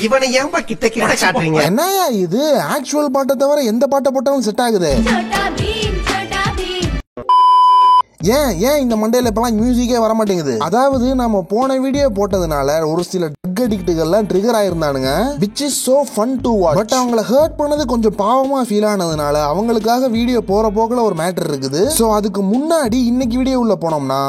இவனை ஏன்பா கிட்ட கிட்ட காட்டுறீங்க? என்னயா இது ஆக்சுவல் பாட்டை தவிர எந்த பாட்டை போட்டாலும் செட் ஆகுது. ஏன் இந்த மண்டையில இப்பெல்லாம் மியூசிக்கே வர மாட்டேங்குது. அதாவது நம்ம போன வீடியோ போட்டதுனால ஒரு சில ட்ரக் அடிக்ட்டுகள்லாம் ட்ரிகர் ஆயிருந்தானுங்க, which is so fun to watch. But அவங்கள ஹர்ட் பண்ணது கொஞ்சம் பாவமா ஃபீல் ஆனதுனால அவங்களுக்காக வீடியோ போற போக்குல ஒரு மேட்டர் இருக்குது. சோ அதுக்கு முன்னாடி இன்னைக்கு வீடியோ உள்ள போனோம்னா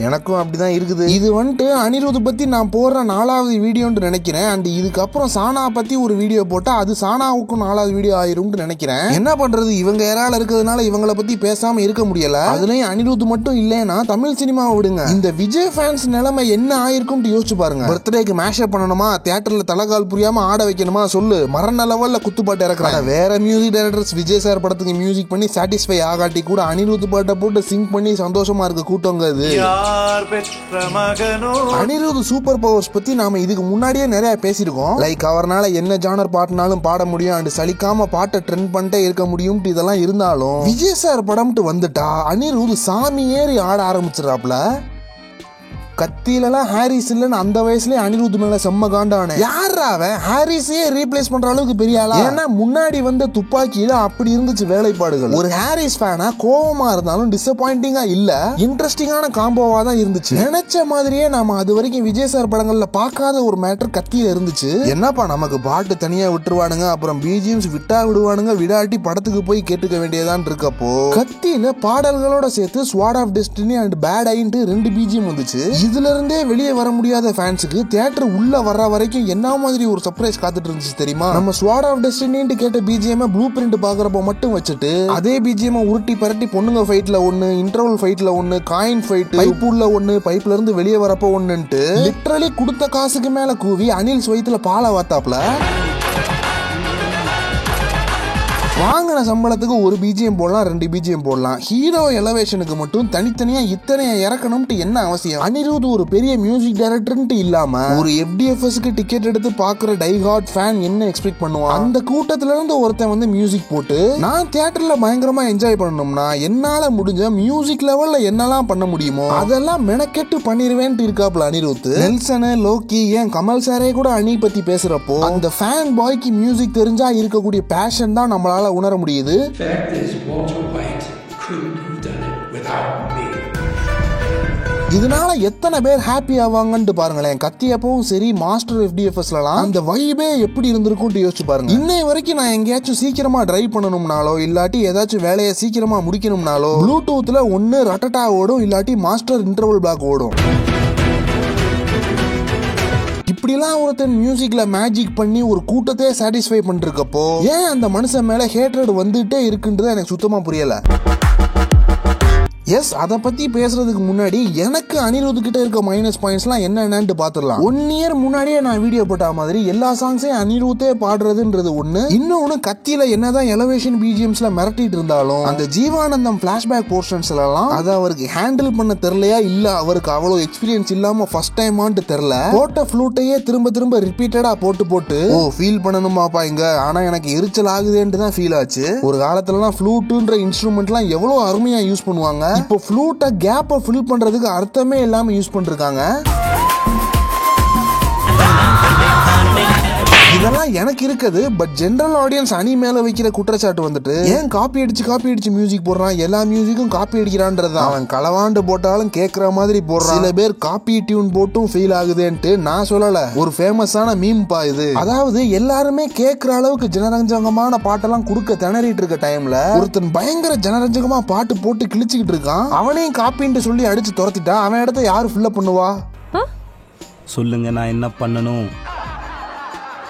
எனக்கும் அப்படிதான் இருக்குது. இது வந்துட்டு அனிருத் பத்தி நான் போடுற 4வது வீடியோன்னு நினைக்கிறேன். அண்ட் இதுக்கப்புறம் சானா பத்தி ஒரு வீடியோ போட்டா அது சானாவுக்கும் 4வது வீடியோ ஆயிரும்னு நினைக்கிறேன். என்ன பண்றது, இவங்க ஏராள இருக்கிறதுனால இவங்கள பத்தி பேசாம இருக்க முடியல. அதுலயும் அனிருத் மட்டும் இல்லைன்னா தமிழ் சினிமாவை விடுங்க, இந்த விஜய் ஃபேன்ஸ் நிலைமை என்ன ஆயிருக்கும் யோசிச்சு பாருங்க. பர்த்டேக்கு மேஷப் பண்ணணுமா, தியேட்டர்ல தலைகால் புரியாம ஆட வைக்கணுமா சொல்லு, மரண லெவல்ல குத்துப்பாட்டு இறக்குறாங்க. வேற மியூசிக் டைரக்டர்ஸ் விஜய் சார் படத்துக்கு மியூசிக் பண்ணி சாட்டிஸ்ஃபை ஆகாட்டி கூட அனிருத் பாட்டை போட்டு சிங் பண்ணி சந்தோஷமா இருக்க கூட்டங்க அது. அனிருத் சூப்பர் பவர்ஸ் பத்தி நாம இதுக்கு முன்னாடியே நிறைய பேசியிருக்கோம். லைக் அவர்னால என்ன ஜானர் பாட்டுனாலும் பாட முடியும் அண்ட் சலிக்காம பாட்டை ட்ரெண்ட் பண்ணிட்டே இருக்க முடியும். இதெல்லாம் இருந்தாலும் விஜய் சார் படம்ட்டு வந்துட்டா அனிருத் சாமி ஏறி ஆட ஆரம்பிச்சிடறாப்ல. கத்தியிலலாம் ஹாரிஸ் இல்லன்னு அந்த வயசுலயே அனிருத் மேல செம்ம காண்டான. யாரா அவன் ஹாரிஸையே ரீப்ளேஸ் பண்ற அளவுக்கு பெரிய ஆளா? ஏன்னா முன்னாடி வந்த துப்பாக்கியில அப்படி இருந்துச்சு வேலைப்பாடுகள். ஒரு ஹாரிஸ் ஃபேனா கோவமா இருந்தாலும் டிசப்பாயிண்டிங்கா இல்ல, இன்ட்ரெஸ்டிங்கான காம்போவா தான் இருந்துச்சு. நினைச்ச மாதிரியே நாம அது வரைக்கும் விஜய் சார் படங்கள்ல பார்க்காத ஒரு மேட்டர் கத்தியில இருந்துச்சு. என்னப்பா நமக்கு பாட்டு தனியா விட்டுருவானுங்க, அப்புறம் பிஜிஎம்ஸ் விட்டா விடுவானுங்க, விடாட்டி படத்துக்கு போய் கேட்டுக்க வேண்டியதான் இருக்கப்போ கத்தியில பாடல்களோட சேர்த்து sword of destiny and bad ain't 2 BGM வந்துச்சு. இதுல இருந்தே வெளியே வர முடியாத ஃபேன்ஸுக்கு தியேட்டர் உள்ள வர்ற வரைக்கும் என்ன மாதிரி ஒரு சர்ப்ரைஸ் காத்துட்டு இருந்துச்சு தெரியுமா? நம்ம ஸ்வாட் ஆஃப் டெஸ்டினின்னு கேட்ட பிஜிஎம் ப்ளூ பிரிண்ட் பாக்குறப்ப மட்டும் வச்சுட்டு அதே பிஜிஎம் உருட்டி பரட்டி பொண்ணுங்க ஃபைட்ல ஒண்ணு, இன்டர்வல் ஃபைட்ல ஒண்ணு, காயின் ஃபைட், பைப் உள்ள ஒண்ணு, பைப்ல இருந்து வெளியே வரப்ப ஒண்ணுன்ட்டு லிட்டரலி கொடுத்த காசுக்கு மேல கூவி அனில் வயித்துல பாலை வாத்தாப்ல. வாங்கின சம்பளத்துக்கு ஒரு பிஜிஎம் போடலாம், 2 பிஜிஎம் போடலாம். ஹீரோ எலவேஷனுக்கு மட்டும் தனித்தனியா இத்தனைய இறக்கணும்ட்டு என்ன அவசியம்? அனிருத் ஒரு பெரிய மியூசிக் டைரக்டர்ன்ட்டு இல்லாம ஒரு FDFSக்கு டிக்கெட் எடுத்து பாக்குற டைஹார்ட் ஃபேன் என்ன எக்ஸ்பெக்ட் பண்ணுவான்? அந்த கூட்டத்துல இருந்து ஒருத்தன் வந்து மியூசிக் போட்டு நான் தியேட்டர்ல பயங்கரமா என்ஜாய் பண்ணணும்னா என்னால முடிஞ்ச மியூசிக் லெவல்ல என்னெல்லாம் பண்ண முடியுமோ அதெல்லாம் மெனக்கெட்டு பண்ணிருவேன்ட்டு இருக்காப்ல அனிருத். நெல்சன், லோக்கி, ஏன் கமல் சாரே கூட அனி பத்தி பேசுறப்போ அந்த ஃபேன் பாய்க்கு மியூசிக் தெரிஞ்சா இருக்கக்கூடிய பேஷன் தான் நம்மளால உணர முடியுது. இதனால எத்தனை பேர் ஹாப்பி ஆவாங்கன்னு பாருங்களேன். கத்தி அப்பவும் சரி, மாஸ்டர் FDFSலாம் அந்த வைபே எப்படி இருந்திருக்கும் யோசிச்சு பாருங்க. இன்னை வரைக்கும் நான் எங்கேயாச்சும் சீக்கிரமா டிரைவ் பண்ணணும்னாலோ இல்லாட்டி ஏதாச்சும் வேலையை சீக்கிரமா முடிக்கணும்னாலோ ப்ளூடூத்ல ஒன்னு ரட்டட்டா ஓடும், இல்லாட்டி மாஸ்டர் இன்டர்வல் பிளாக் ஓடும். இப்படிலாம் ஒருத்தன் மியூசிக்ல மேஜிக் பண்ணி ஒரு கூட்டத்தையே சாட்டிஸ்ஃபை பண்ணிருக்கப்போ ஏன் அந்த மனுஷன் மேல ஹேட்ரட் வந்துட்டே இருக்குன்றது எனக்கு சுத்தமா புரியல. எஸ், அதை பத்தி பேசுறதுக்கு முன்னாடி எனக்கு அனிருத் கிட்ட இருக்க மைனஸ் பாயிண்ட்ஸ்லாம் என்னென்னு பாத்துடலாம். 1 இயர் முன்னாடியே நான் வீடியோ போட்ட மாதிரி எல்லா சாங்ஸையும் அனிருத்தே பாடுறதுன்றது ஒண்ணு. இன்னொன்னு கத்தியில என்னதான் எலவேஷன் பிஜிஎம்ஸ்ல மிரட்டிட்டு இருந்தாலும் அந்த ஜீவானந்தம் பிளாஷ்பேக் போர்ஷன்ஸ்ல எல்லாம் அதை அவருக்கு ஹேண்டில் பண்ண தெரியலையா இல்ல அவருக்கு அவ்வளவு எக்ஸ்பீரியன்ஸ் இல்லாம ஃபர்ஸ்ட் டைமான்னு தெரியல, போட்ட ஃப்ளூட்டையே திரும்ப திரும்ப ரிப்பீட்டடா போட்டு ஃபீல் பண்ணணுமாப்பா இங்க, ஆனா எனக்கு எரிச்சல் ஆகுதுன்னு தான் ஃபீல் ஆச்சு. ஒரு காலத்துலலாம் ஃப்ளூட்டுன்ற இன்ஸ்ட்ருமெண்ட்லாம் எவ்வளவு அருமையா யூஸ் பண்ணுவாங்க. இப்போ ஃப்ளூட்டை கேப்பை ஃபில் பண்றதுக்கு அர்த்தமே இல்லாம யூஸ் பண்ணிருக்காங்க. இதெல்லாம் எனக்கு இருக்குது. பட் ஜெனரல் ஆடியன்ஸ் அனி மேல வைக்கிற குற்றச்சாட்டு வந்துட்டு ஏன் காப்பி அடிச்சு மியூசிக் போடுறான், எல்லா மியூசிக்கும் காப்பி அடிக்கிறான்றது. அவன் களவாண்டு போட்டாலும் கேட்கற மாதிரி போடுறான். சில பேர் காப்பி டியூன் போட்டும் ஃபீல் ஆகுதுன்ட்டு நான் சொல்லல, ஒரு ஃபேமஸான மீம் பா இது. அதாவது எல்லாருமே கேட்கற அளவுக்கு ஜனரஞ்சகமான பாட்டெல்லாம் கொடுக்க திணறிட்டு இருக்க டைம்ல ஒருத்தன் பயங்கர ஜனரஞ்சகமா பாட்டு போட்டு கிழிச்சுக்கிட்டு இருக்கான். அவனையும் காப்பின்ட்டு சொல்லி அடிச்சு துரத்திட்டா அவன் இடத்த யாரு ஃபில்லப் பண்ணுவா? சொல்லுங்க, நான் என்ன பண்ணணும்?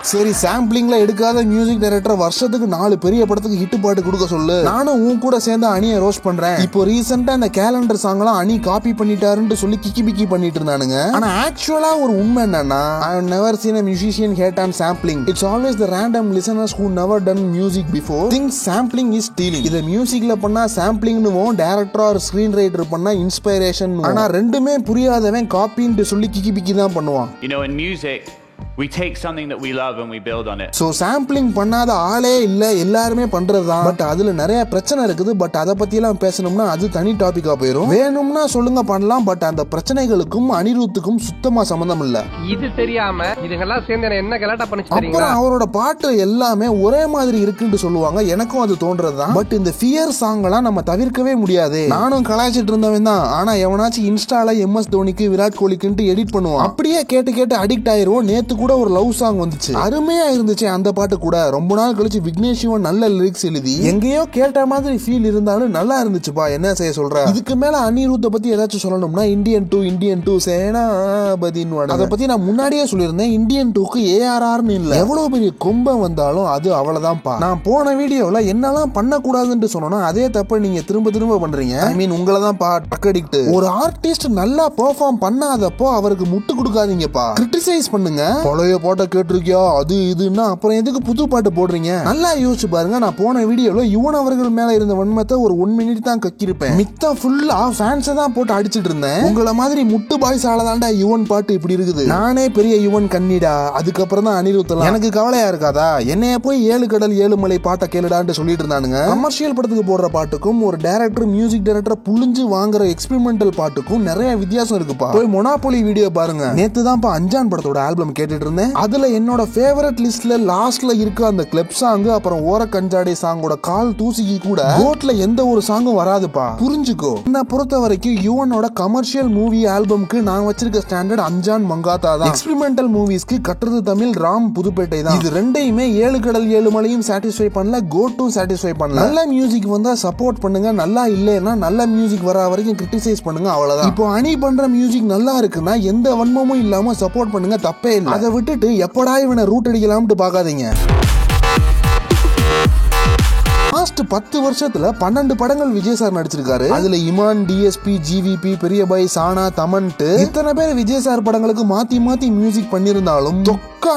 சரி, சாம்பிளிங்ல எடுக்காத மியூசிக் டைரக்டர் வருஷத்துக்கு 4 பெரிய படத்துக்கு ஹிட் பாட்டு கொடுக்க சொல்லு, நானும் உன் கூட சேர்ந்து அணியை ரோஸ்ட் பண்றேன். இப்போ ரீசெண்டா இந்த கேலண்டர் சாங்லாம் அணி காப்பி பண்ணிட்டாருன்னு சொல்லி கிக்கி பிக்கி பண்ணிட்டு இருந்தானுங்க. ஆனா ஆக்சுவலா ஒரு உண்மை என்னன்னா, I have never seen a musician hate on sampling. It's always the random listeners who never done music before think sampling is stealing. இத மியூசிக்ல பண்ணா சாம்பிளிங்னுவோம், டைரக்டர் ஆர் ஸ்கிரீன் ரைட்டர் பண்ணா இன்ஸ்பிரேஷன். ஆனா ரெண்டுமே புரியாதவன் காப்பின்னு சொல்லி கிக்கி பிக்கி தான் பண்ணுவான். You know, in music We take something that we love and we build on it. So sampling பண்ணாத ஆளே இல்ல, எல்லாருமே பண்றதுதான். பட் அதுல நிறைய பிரச்சனை இருக்குது. பட் அத பத்தி எல்லாம் பேசணும்னா அது தனி டாபிக்கா போயிடும். வேணும்னா சொல்லுங்க பண்ணலாம். பட் அந்த பிரச்சனைகளுக்கும் அனிருத்துக்கும் சுத்தமா சம்பந்தம் இல்ல. இது தெரியாம இதுங்கெல்லாம் சேர்ந்து என்ன கலாட்டா பண்ணிச்சு தெரியுமா? அப்புறம் அவரோட பாட்டு எல்லாமே ஒரே மாதிரி இருக்குன்னு சொல்லுவாங்க. எனக்கும் அது தோன்றதுதான். பட் இந்த ஃபியர் சாங் எல்லாம் நம்ம தவிர்க்கவே முடியாது. நானும் கலாய்ச்சிட்டு இருந்தவன் தான். ஆனா எவனாச்சும் இன்ஸ்டால MS தோனிக்கு விராட் கோலிக்குன்னு எடிட் பண்ணுவான். அப்படியே கேட்டு கேட்டு அடிக்ட் ஆயிருவோம். நேத்து கூட ஒரு லவ் சாங் வந்துச்சு, அருமையா இருந்துச்சு. அந்த பாட்டு கூட ரொம்ப நாள் கழிச்சு விக்னேஷ் சிவன் நல்ல லிரிக்ஸ் எழுதி எங்கேயோ கேட்ட மாதிரி ஃபீல் இருந்தாலும் நல்லா இருந்துச்சுப்பா. என்ன செய்ய சொல்ற? இதுக்கு மேல அனிருத்த பத்தி ஏதாச்சும் சொல்லணும்னா இந்தியன் டூ சேனாபதின்னு அதை பத்தி நான் முன்னாடியே சொல்லியிருந்தேன். இந்தியன் 2க்கு ARRன்னு இல்ல, எவ்வளவு பெரிய கொம்பம் வந்தாலும் அது அவ்வளவுதான்ப்பா. நான் போன வீடியோல என்னெல்லாம் பண்ணக்கூடாதுன்னு சொன்னோம்னா அதே தப்ப நீங்க திரும்ப திரும்ப பண்றீங்க. ஐ மீன் உங்களை தான் பா டக்கடிக்ட். ஒரு ஆர்டிஸ்ட் நல்லா பெர்ஃபார்ம் பண்ணாதப்போ அவருக்கு முட்டு கொடுக்காதீங்கப்பா, கிரிட்டிசைஸ் பண்ணுங்க. பழைய பாட்டை கேட்டிருக்கியா அது இதுன்னா அப்புறம் எதுக்கு புது பாட்டு போடுறீங்க? நல்லா யோசிச்சு பாருங்க. நான் போன வீடியோல யுவன் அவர்கள் மேல இருந்த வன்மத்தை ஒரு 1 மினிட் தான் கக்கிருப்பேன். மித்த ஃபுல்லா ஃபேன்ஸை தான் போட்டு அடிச்சிட்டு இருந்தேன். உங்களை மாதிரி முட்டு பாய்ஸால தான்டா யுவன் பாட்டு இப்படி இருக்குது. நானே பெரிய யுவன் கண்ணிடா, அதுக்கப்புறம் தான் அனிருத்தலாம். எனக்கு கவலையா இருக்காதா? என்னைய போய் 7 கடல் 7 மலை பாட்டை கேளுடான்னு சொல்லிட்டு இருந்தானுங்க. கமர்ஷியல் படத்துக்கு போடுற பாட்டுக்கும் ஒரு டைரக்டர் மியூசிக் டைரக்டர் புளிஞ்சு வாங்குற எக்ஸ்பெரிமெண்டல் பாட்டுக்கும் நிறைய வித்தியாசம் இருக்குப்பா. போய் மொனாபோலி வீடியோ பாருங்க. நேத்து தான் அஞ்சான் படத்தோட ஆல்பம் கேட்டுட்டு இருந்தேன். அதுல என்னோட ஃபேவரட் லிஸ்ட்ல லாஸ்ட்ல இருக்க அந்த கிளப் சாங், அப்புறம் ஓர கஞ்சாடே சாங்கோட கால் தூசிக்கு கூட கோட்ல எந்த ஒரு சாங்கும் வராதுப்பா. புரிஞ்சுக்கோ. என்ன பொறுத்த வரைக்கும் யுவனோட கமர்ஷியல் மூவி ஆல்பம்க்கு நான் வச்சிருக்க ஸ்டாண்டர்ட் அஞ்சான் மங்காத்தா தான். எக்ஸ்பெரிமெண்டல் மூவிஸ்க்கு கட்டுறது தமிழ், ராம் புதுப்பேட்டை தான். இது ரெண்டையுமே 7 கடல் 7 மலையும் சாட்டிஸ்ஃபை பண்ணல, கோட்டும் சாட்டிஸ்ஃபை பண்ணல. நல்ல மியூசிக் வந்தா சப்போர்ட் பண்ணுங்க, நல்லா இல்லைன்னா நல்ல மியூசிக் வர வரைக்கும் கிரிட்டிசைஸ் பண்ணுங்க, அவ்வளவுதான். இப்போ அனி பண்ற மியூசிக் நல்லா இருக்குன்னா எந்த வன்மமும் இல்லாம சப்போர்ட் பண்ணுங்க, தப்பே இல்லை. அதை விட்டுட்டு எப்படா இவனை ரூட் அடிக்கலாம்னு பாக்காதீங்க. லாஸ்ட் 10 வருஷத்துல 12 படங்கள் விஜய் சார் நடிச்சிருக்காரு. அதுல இமான், DSP, GVP, பெரிய பாய், சானா, தமன்ட்டு இத்தனை பேர் விஜய் சார் படங்களுக்கு மாத்தி மாத்தி மியூசிக் பண்ணிருந்தாலும்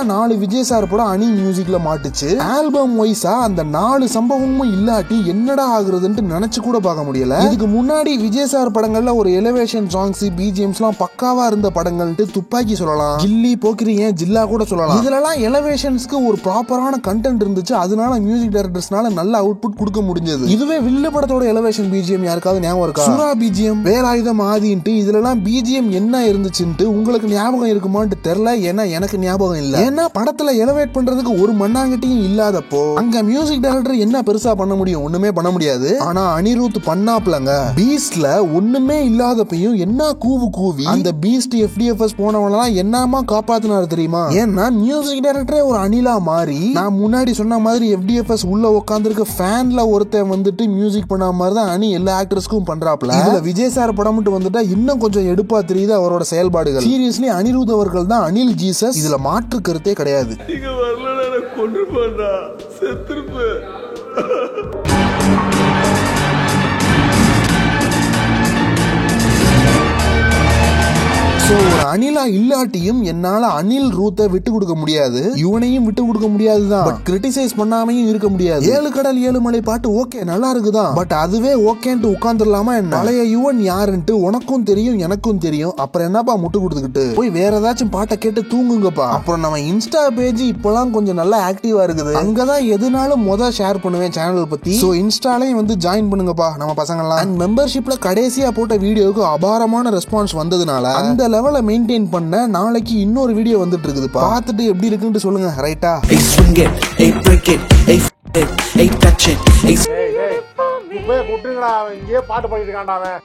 4 விஜய் சார் படம் அனி மியூசிக்ல மாட்டுச்சு. ஆல்பம் வைஸா அந்த 4 சம்பவமும் இல்லாட்டி என்னடா ஆகுறதுன்னு நினைச்சு கூட பார்க்க முடியல. இதுக்கு முன்னாடி விஜய் சார் படங்கள்ல ஒரு எலிவேஷன் சாங்ஸ், BGMs எல்லாம் பக்காவா இருந்த படங்கள்ட்டு துப்பாக்கி சொல்லலாம், கில்லி, போக்கிரியே, ஜில்லா கூட சொல்லலாம். இதுலலாம் எலிவேஷன்ஸ்க்கு ஒரு ப்ராப்பரான கண்டென்ட் இருந்துச்சு. அதனால மியூசிக் டைரக்டர்ஸ்னால நல்ல அவுட்புட் கொடுக்க முடிஞ்சது. இதுவே வில்லு படத்தோட எலிவேஷன் BGM யாருக்காவது ஞாபகம் இருக்கா? சுரா BGM, வேலாயுதம் ஆதின்ட்டு இதுலலாம் BGM என்ன இருந்துச்சுன்ட்டு உங்களுக்கு ஞாபகம் இருக்குமான்னு தெரியல. ஏன்னா எனக்கு ஞாபகம் இல்ல. ஏன்னா படத்துல எலிவேட் பண்றதுக்கு ஒரு மண்ணாங்கட்டியும் இல்லாதப்போ அங்க மியூசிக் டைரக்டர் என்ன பெருசா பண்ண முடியும்? ஒண்ணுமே பண்ண முடியாது. ஆனா அனிருத் பண்ணாப்லங்க. பீஸ்ட்ல ஒண்ணுமே இல்லாதப்பையும் என்ன கூவி அந்த பீஸ்ட் FDFS போனவனெல்லாம் என்னமா காப்பாத்தினாரு தெரியுமா? ஏன்னா மியூசிக் டைரக்டரே ஒரு அனிலா மாறி, நான் முன்னாடி சொன்ன மாதிரி FDFS உள்ள உட்கார்ந்துருக்க ஃபேன்ல ஒருத்தன் வந்துட்டு மியூசிக் பண்ண மாதிரி தான் அனி எல்லா ஆக்டர்ஸ்க்கும் பண்றாப்ல. இதுல விஜய் சார் படம் மட்டும் வந்துட்டா இன்னும் கொஞ்சம் எடுப்பா தெரியுது அவரோட செயல்பாடுகள். சீரியஸ்லி அனிருத் அவர்கள் தான் அனில் ஜீசஸ். இதுல மாற்று கருத்தே கிடையாது. கொண்டு போறா செத்துருப்பு. ஒரு அனிலா இல்லாட்டியும் என்னால அனில் ரூத்தை விட்டு கொடுக்க முடியாது, இவனையும் விட்டு கொடுக்க முடியாதுதான். பட் கிரிட்டிசைஸ் பண்ணாமையும் இருக்க முடியாது. 7 கடல் 7 மலை பாட்டு ஓகே நல்லா இருக்குதான். பட் அதுவே ஓகேன்ட்டு உட்கார்ந்துடலாமா என்ன? பழைய யுவன் யாருன்ட்டு உனக்கும் தெரியும் எனக்கும் தெரியும். அப்புறம் என்னப்பா முட்டு கொடுத்துக்கிட்டு போய் வேற ஏதாச்சும் பாட்டை கேட்டு தூங்குங்கப்பா. அப்புறம் நம்ம இன்ஸ்டா பேஜ் இப்பெல்லாம் கொஞ்சம் நல்லா ஆக்டிவா இருக்குது. அங்கதான் எதுனாலும் ஷேர் பண்ணுவேன் சேனல் பத்தி. சோ இன்ஸ்டாலையும் வந்து ஜாயின் பண்ணுங்கப்பா நம்ம பசங்கலாம். அண்ட் மெம்பர்ஷிப்ல கடைசியா போட்ட வீடியோக்கு அபாரமான ரெஸ்பான்ஸ் வந்ததுனால அந்த லெவலை மெயின்டைன் பண்ண நாளைக்கு இன்னொரு வீடியோ வந்துட்டு இருக்குது. பார்த்துட்டு எப்படி இருக்குன்னு சொல்லுங்க. ரைட்டா? பாட்டு பாடிட்டு இருக்கான்டா அவன்.